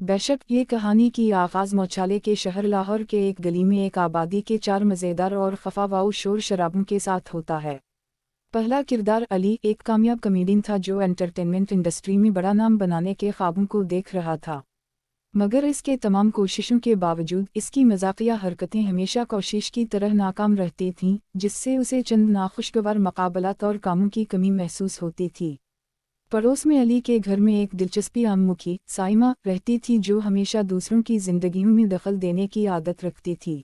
बेशक ये कहानी की आगाज़ मौचाले के शहर लाहौर के एक गली में एक आबादी के 4 मज़ेदार और खफावाऊ शोर शराबों के साथ होता है। पहला किरदार अली एक कामयाब कॉमेडियन था जो एंटरटेनमेंट इंडस्ट्री में बड़ा नाम बनाने के ख्वाबों को देख रहा था। मगर इसके तमाम कोशिशों के बावजूद इसकी मज़ाक़िया हरकतें हमेशा कोशिश की तरह नाकाम रहती थीं, जिससे उसे चंद नाखुशगवार मुकाबलात और कामों की कमी महसूस होती थी। पड़ोस में अली के घर में एक दिलचस्पी आममुखी साइमा रहती थी जो हमेशा दूसरों की जिंदगियों में दखल देने की आदत रखती थी।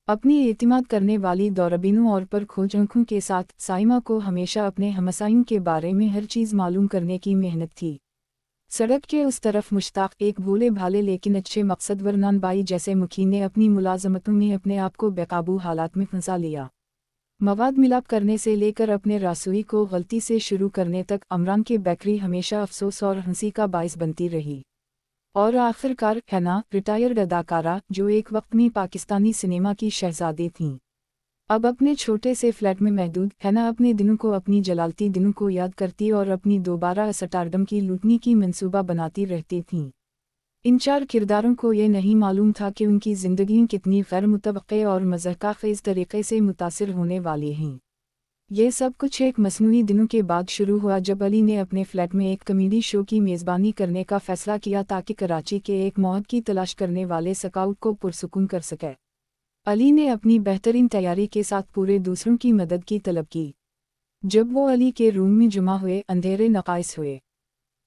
अपनी एतिमाद करने वाली दौरबीनों और पर खोज आंखों के साथ साइमा को हमेशा अपने हमसायों के बारे में हर चीज़ मालूम करने की मेहनत थी। सड़क के उस तरफ मुश्ताक एक भोले भाले लेकिन अच्छे मकसदवर नानबाई जैसे मुखी ने अपनी मुलाजमतों में अपने आप को बेकाबू हालात में फंसा लिया। मवाद मिलाप करने से लेकर अपने रसोई को गलती से शुरू करने तक अमरान की बेकरी हमेशा अफसोस और हंसी का बाइस बनती रही। और आखिरकार हैना रिटायर्ड अदाकारा जो एक वक्त में पाकिस्तानी सिनेमा की शहजादी थीं, अब अपने छोटे से फ्लैट में महदूद हैना अपने दिनों को अपनी जलालती दिनों को याद करती और अपनी दोबारा स्टारडम की लूटने की मंसूबा बनाती रहती थीं। इन 4 किरदारों को ये नहीं मालूम था कि उनकी ज़िंदगी कितनी गैर मुतवक्के और मज़ाक़खेज़ तरीक़े से मुतासिर होने वाली हैं। ये सब कुछ एक मसनूई दिनों के बाद शुरू हुआ जब अली ने अपने फ्लैट में एक कॉमेडी शो की मेज़बानी करने का फ़ैसला किया ताकि कराची के एक मौत की तलाश करने वाले स्काउट को पुरसुकून कर सके। अली ने अपनी बेहतरीन तैयारी के साथ पूरे दूसरों की मदद की तलब की। जब वो अली के रूम में जमा हुए अंधेरे नकाइस हुए।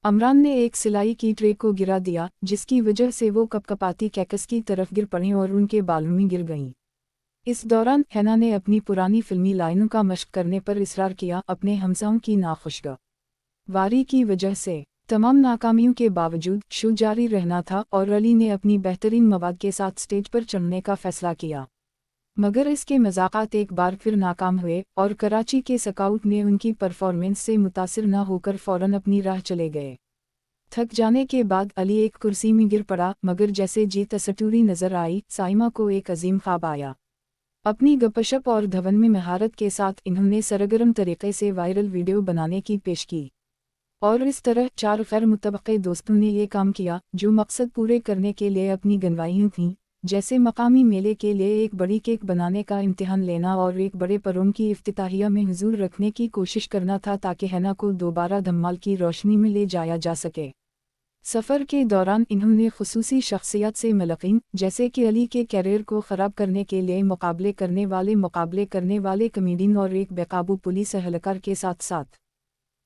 अमरान ने एक सिलाई की ट्रे को गिरा दिया जिसकी वजह से वो कपकपाती कैकस की तरफ गिर पड़ी और उनके बालों में गिर गईं। इस दौरान हैना ने अपनी पुरानी फिल्मी लाइनों का मश्क करने पर इसरार किया। अपने हमसाओं की नाखुशगवारी की वजह से तमाम नाकामियों के बावजूद शो जारी रहना था और अली ने अपनी बेहतरीन मवाद के साथ स्टेज पर चढ़ने का फैसला किया। मगर इसके मज़ाक़ात एक बार फिर नाकाम हुए और कराची के स्काउट ने उनकी परफॉर्मेंस से मुतासिर न होकर फ़ौरन अपनी राह चले गए। थक जाने के बाद अली एक कुर्सी में गिर पड़ा मगर जैसे जी तसटूरी नज़र आई साइमा को एक अजीम ख्वाब आया। अपनी गपशप और धवन में महारत के साथ इन्होंने सरगर्म तरीक़े से वायरल वीडियो बनाने की पेश की और इस तरह 4 गैर मुतवक्के दोस्तों ने ये काम किया जो मकसद पूरे करने के लिए अपनी गनवाइयाँ थीं, जैसे मकामी मेले के लिए एक बड़ी केक बनाने का इम्तिहान लेना और एक बड़े परोम की इफ्तिताहिया में हुजूर रखने की कोशिश करना था ताकि हैना को दोबारा धमाल की रोशनी में ले जाया जा सके। सफ़र के दौरान इन्होंने खुसूसी शख्सियत से मुलाक़ात जैसे कि अली के कैरियर को ख़राब करने के लिए मुकाबले करने वाले कॉमेडियन और एक बेकाबू पुलिस एहलकार के साथ साथ।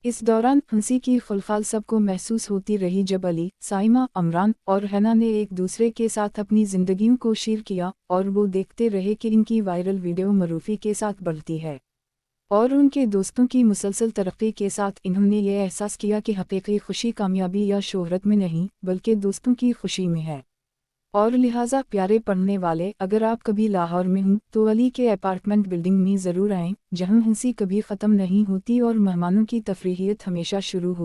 इस दौरान हंसी की खुलखाल सबको महसूस होती रही जब अली, साइमा, अमरान और हैना ने एक दूसरे के साथ अपनी ज़िंदगियों को शेयर किया और वो देखते रहे कि इनकी वायरल वीडियो मरूफ़ी के साथ बढ़ती है। और उनके दोस्तों की मुसलसल तरक्की के साथ इन्होंने ये एहसास किया कि हकीकी खुशी कामयाबी या शोहरत में नहीं बल्कि दोस्तों की खुशी में है। और लिहाजा प्यारे पढ़ने वाले, अगर आप कभी लाहौर में हों तो अली के अपार्टमेंट बिल्डिंग में ज़रूर आएं, जहां हंसी कभी ख़त्म नहीं होती और मेहमानों की तफरीहियत हमेशा शुरू हो।